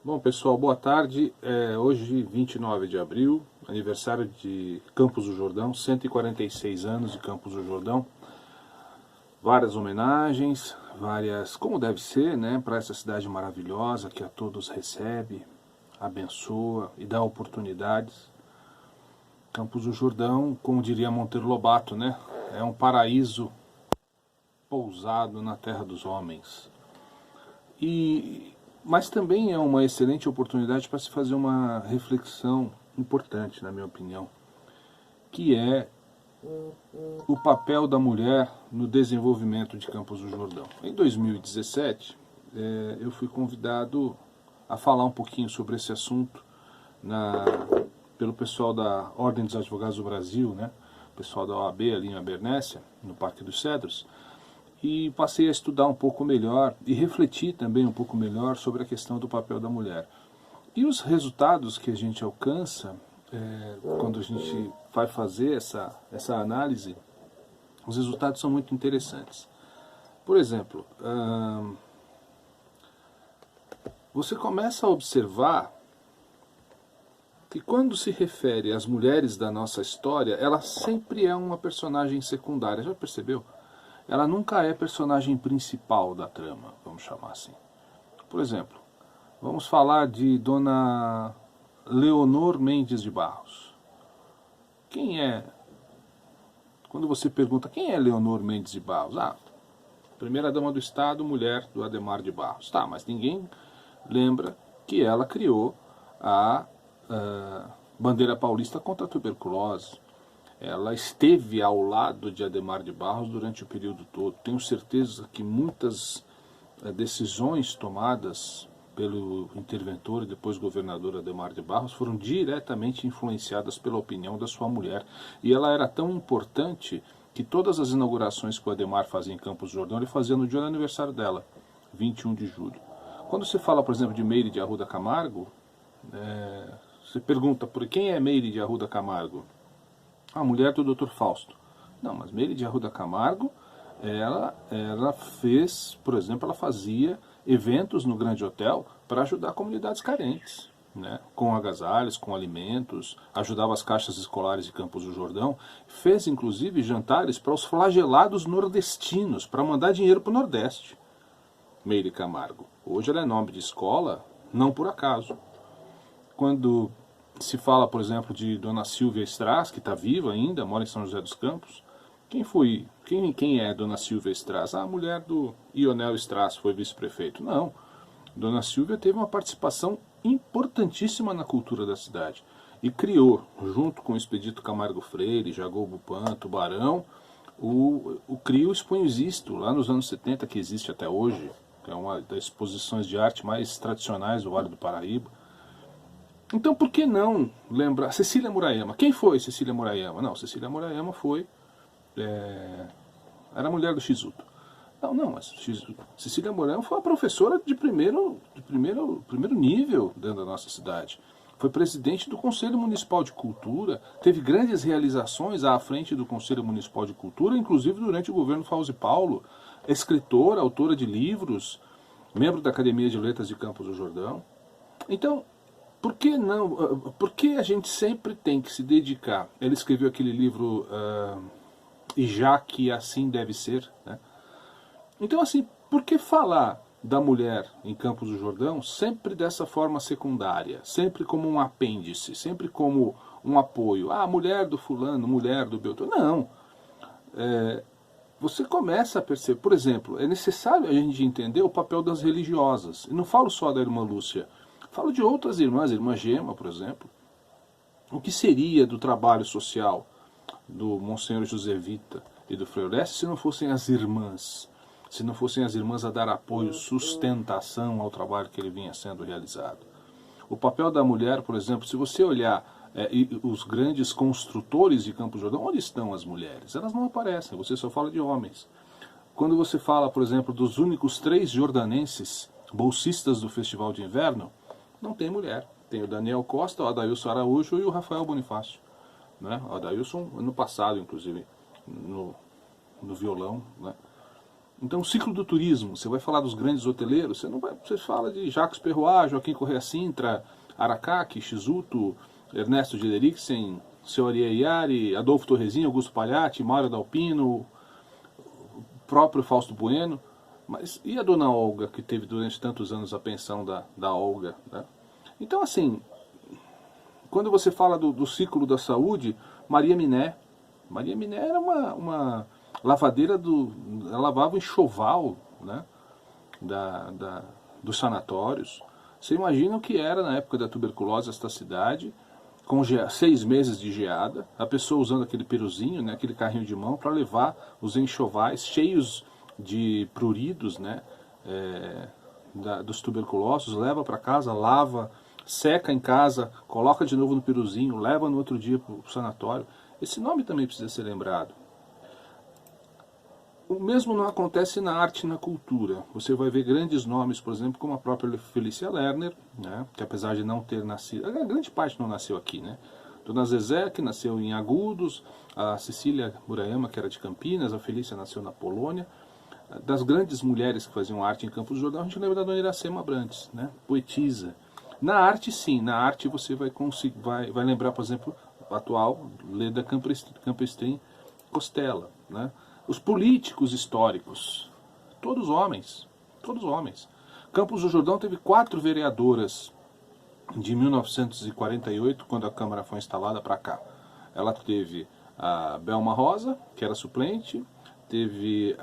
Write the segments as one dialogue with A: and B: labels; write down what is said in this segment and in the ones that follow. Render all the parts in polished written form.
A: Bom, pessoal, boa tarde. Hoje, 29 de abril, aniversário de Campos do Jordão, 146 anos de Campos do Jordão. Várias homenagens, como deve ser, né, para essa cidade maravilhosa que a todos recebe, abençoa e dá oportunidades. Campos do Jordão, como diria Monteiro Lobato, né, é um paraíso pousado na terra dos homens. Mas também é uma excelente oportunidade para se fazer uma reflexão importante, na minha opinião, que é o papel da mulher no desenvolvimento de Campos do Jordão. Em 2017, eu fui convidado a falar um pouquinho sobre esse assunto pelo pessoal da Ordem dos Advogados do Brasil, né? Pessoal da OAB ali em Abernéssia, no Parque dos Cedros, e passei a estudar um pouco melhor e refletir também um pouco melhor sobre a questão do papel da mulher. E os resultados que a gente alcança quando a gente vai fazer essa análise, os resultados são muito interessantes. Por exemplo, você começa a observar que quando se refere às mulheres da nossa história, ela sempre é uma personagem secundária. Já percebeu? Ela nunca é personagem principal da trama, vamos chamar assim. Por exemplo, vamos falar de Dona Leonor Mendes de Barros. Quem é? Quando você pergunta quem é Leonor Mendes de Barros? Primeira dama do Estado, mulher do Adhemar de Barros. Tá, mas ninguém lembra que ela criou a bandeira paulista contra a tuberculose. Ela esteve ao lado de Adhemar de Barros durante o período todo. Tenho certeza que muitas decisões tomadas pelo interventor e depois governador Adhemar de Barros foram diretamente influenciadas pela opinião da sua mulher. E ela era tão importante que todas as inaugurações que o Adhemar fazia em Campos do Jordão, ele fazia no dia do aniversário dela, 21 de julho. Quando você fala, por exemplo, de Meire de Arruda Camargo, você pergunta por quem é Meire de Arruda Camargo? A mulher do Dr. Fausto. Não, mas Meire de Arruda Camargo, ela fez, por exemplo, ela fazia eventos no Grande Hotel para ajudar comunidades carentes, né? Com agasalhos, com alimentos, ajudava as caixas escolares de Campos do Jordão, fez inclusive jantares para os flagelados nordestinos, para mandar dinheiro para o Nordeste. Meire Camargo. Hoje ela é nome de escola, não por acaso. Quando se fala, por exemplo, de Dona Silvia Strass, que está viva ainda, mora em São José dos Campos. Quem é Dona Silvia Strass? A mulher do Ionel Strass, foi vice-prefeito. Não. Dona Silvia teve uma participação importantíssima na cultura da cidade. E criou, junto com o Expedito Camargo Freire, Jagol Bupan, Tubarão, o CRIO Expoinzisto, lá nos anos 70, que existe até hoje, que é uma das exposições de arte mais tradicionais do Vale do Paraíba. Então, por que não lembrar Cecília Murayama? Quem foi Cecília Murayama? Não, Cecília Murayama foi... era mulher do Shizuto. Não, mas Cecília Murayama foi uma professora de primeiro nível dentro da nossa cidade. Foi presidente do Conselho Municipal de Cultura, teve grandes realizações à frente do Conselho Municipal de Cultura, inclusive durante o governo Fauzi Paulo, escritora, autora de livros, membro da Academia de Letras de Campos do Jordão. Então, por que não? Por que a gente sempre tem que se dedicar? Ele escreveu aquele livro E Já Que Assim Deve Ser, né? Então, assim, por que falar da mulher em Campos do Jordão sempre dessa forma secundária, sempre como um apêndice, sempre como um apoio? Mulher do fulano, mulher do Beltrano. Não. Você começa a perceber, por exemplo, é necessário a gente entender o papel das religiosas. E não falo só da irmã Lúcia. Falo de outras irmãs, a irmã Gema, por exemplo. O que seria do trabalho social do Monsenhor José Vita e do Frei Orestes se não fossem as irmãs? Se não fossem as irmãs a dar apoio, sustentação ao trabalho que ele vinha sendo realizado. O papel da mulher, por exemplo, se você olhar os grandes construtores de Campos do Jordão, onde estão as mulheres? Elas não aparecem, você só fala de homens. Quando você fala, por exemplo, dos únicos 3 jordanenses bolsistas do Festival de Inverno, não tem mulher. Tem o Daniel Costa, o Adailson Araújo e o Rafael Bonifácio. Né? O Adailson, no passado, inclusive, no violão. Né? Então, o ciclo do turismo, você vai falar dos grandes hoteleiros, você fala de Jacques Perrois, Joaquim Correa Sintra, Aracaki, Shizuto, Ernesto de Deriksen, Seu Iari, Adolfo Torrezinho, Augusto Pagliatti, Mário Dalpino, o próprio Fausto Bueno. Mas e a dona Olga, que teve durante tantos anos a pensão da Olga? Né? Então, assim, quando você fala do ciclo da saúde, Maria Miné. Maria Miné era uma lavadeira ela lavava o enxoval, né, dos sanatórios. Você imagina o que era na época da tuberculose esta cidade, com 6 meses de geada, a pessoa usando aquele peruzinho, né, aquele carrinho de mão, para levar os enxovais cheios de pruridos, né, dos tuberculosos, leva para casa, lava, seca em casa, coloca de novo no peruzinho, leva no outro dia para o sanatório. Esse nome também precisa ser lembrado. O mesmo não acontece na arte e na cultura. Você vai ver grandes nomes, por exemplo, como a própria Felícia Lerner, né, que apesar de não ter nascido, a grande parte não nasceu aqui, né? Dona Zezé, que nasceu em Agudos, a Cecília Murayama, que era de Campinas, a Felícia nasceu na Polônia. Das grandes mulheres que faziam arte em Campos do Jordão, a gente lembra da Dona Iracema Abrantes, né, poetisa. Na arte, sim, na arte você vai lembrar, por exemplo, a atual Leda Campestrin Costela, né? Os políticos históricos, todos homens, todos homens. Campos do Jordão teve 4 vereadoras de 1948, quando a Câmara foi instalada, para cá. Ela teve a Belma Rosa, que era suplente, teve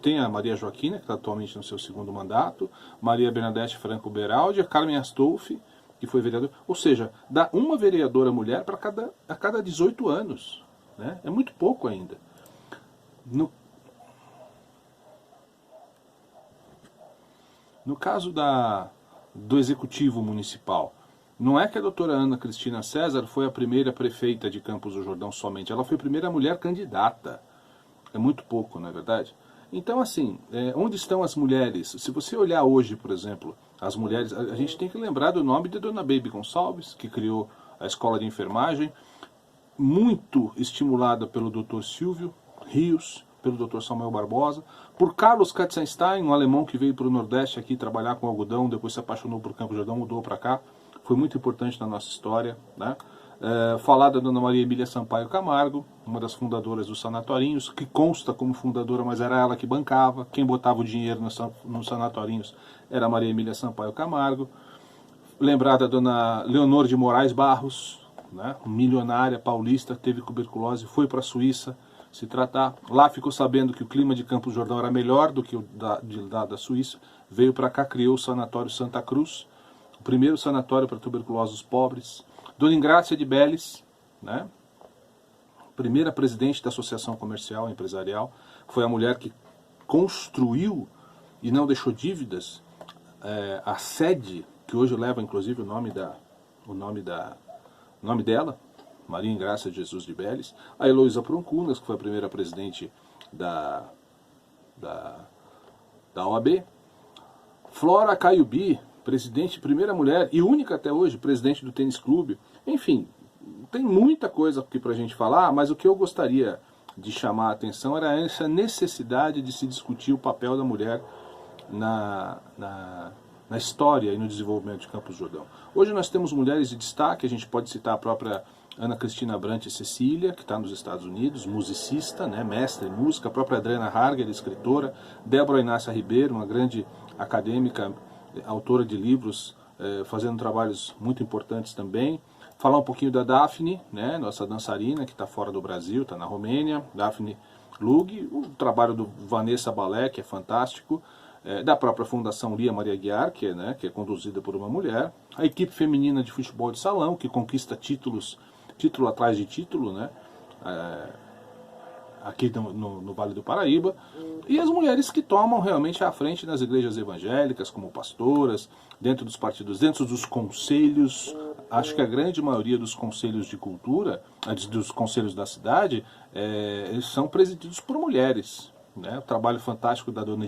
A: tem a Maria Joaquina, que está atualmente no seu 2º mandato, Maria Bernadette Franco Beraldi, a Carmen Astolfi, que foi vereadora. Ou seja, dá uma vereadora mulher a cada 18 anos. Né? É muito pouco ainda. No caso do Executivo Municipal, não é que a doutora Ana Cristina César foi a primeira prefeita de Campos do Jordão somente, ela foi a primeira mulher candidata. É muito pouco, não é verdade? Então, assim, onde estão as mulheres? Se você olhar hoje, por exemplo, as mulheres, a gente tem que lembrar do nome de Dona Baby Gonçalves, que criou a escola de enfermagem, muito estimulada pelo Dr. Silvio Rios, pelo Dr. Samuel Barbosa, por Carlos Katzenstein, um alemão que veio para o Nordeste aqui trabalhar com algodão, depois se apaixonou por Campos do Jordão, mudou para cá, foi muito importante na nossa história, né? Falar da Dona Maria Emília Sampaio Camargo, uma das fundadoras dos sanatorinhos, que consta como fundadora, mas era ela que bancava, quem botava o dinheiro nos sanatorinhos era a Maria Emília Sampaio Camargo. Lembrar da Dona Leonor de Moraes Barros, né, milionária paulista, teve tuberculose, foi para a Suíça se tratar. Lá ficou sabendo que o clima de Campos do Jordão era melhor do que o da Suíça, veio para cá, criou o Sanatório Santa Cruz, o primeiro sanatório para tuberculosos pobres. Dona Ingrácia de Beles, né, primeira presidente da Associação Comercial e Empresarial, foi a mulher que construiu e não deixou dívidas a sede, que hoje leva inclusive o nome dela, Maria Ingrácia de Jesus de Beles. A Heloísa Proncunas, que foi a primeira presidente da OAB. Flora Caiubi, presidente, primeira mulher e única até hoje, presidente do Tênis Clube. Enfim, tem muita coisa aqui para a gente falar, mas o que eu gostaria de chamar a atenção era essa necessidade de se discutir o papel da mulher na história e no desenvolvimento de Campos do Jordão. Hoje nós temos mulheres de destaque, a gente pode citar a própria Ana Cristina Brant Cecília, que está nos Estados Unidos, musicista, né, mestre em música, a própria Adriana Harger, escritora, Débora Inácia Ribeiro, uma grande acadêmica, autora de livros, fazendo trabalhos muito importantes também. Falar um pouquinho da Daphne, né, nossa dançarina, que está fora do Brasil, está na Romênia, Daphne Lug, o trabalho do Vanessa Balé, que é fantástico, da própria Fundação Lia Maria Guiar, que é conduzida por uma mulher, a equipe feminina de futebol de salão, que conquista título atrás de título, né, aqui no Vale do Paraíba, e as mulheres que tomam realmente a frente nas igrejas evangélicas, como pastoras, dentro dos partidos, dentro dos conselhos. Acho que a grande maioria dos conselhos de cultura, dos conselhos da cidade, eles são presididos por mulheres, né? O trabalho fantástico da dona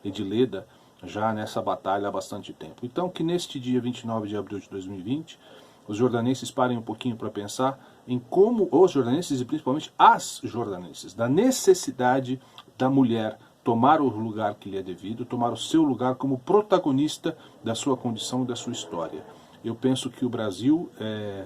A: Edileda, já nessa batalha há bastante tempo. Então, que neste dia 29 de abril de 2020, os jordanenses parem um pouquinho para pensar em como os jordanenses, e principalmente as jordanenses, da necessidade da mulher tomar o lugar que lhe é devido, tomar o seu lugar como protagonista da sua condição e da sua história. Eu penso que o Brasil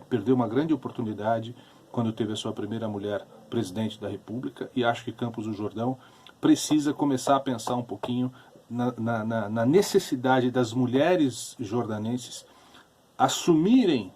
A: perdeu uma grande oportunidade quando teve a sua primeira mulher presidente da República, e acho que Campos do Jordão precisa começar a pensar um pouquinho na necessidade das mulheres jordanenses assumirem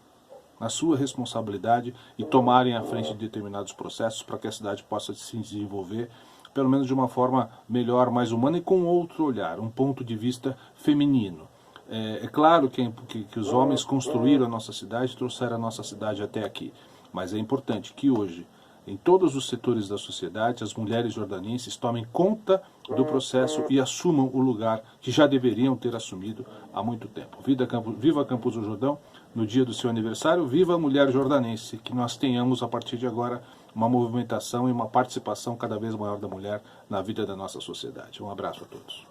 A: a sua responsabilidade e tomarem a frente de determinados processos para que a cidade possa se desenvolver, pelo menos de uma forma melhor, mais humana e com outro olhar, um ponto de vista feminino. É claro que os homens construíram a nossa cidade, trouxeram a nossa cidade até aqui, mas é importante que hoje, em todos os setores da sociedade, as mulheres jordanenses tomem conta do processo e assumam o lugar que já deveriam ter assumido há muito tempo. Viva Campos do Jordão, no dia do seu aniversário, viva a mulher jordanense, que nós tenhamos a partir de agora uma movimentação e uma participação cada vez maior da mulher na vida da nossa sociedade. Um abraço a todos.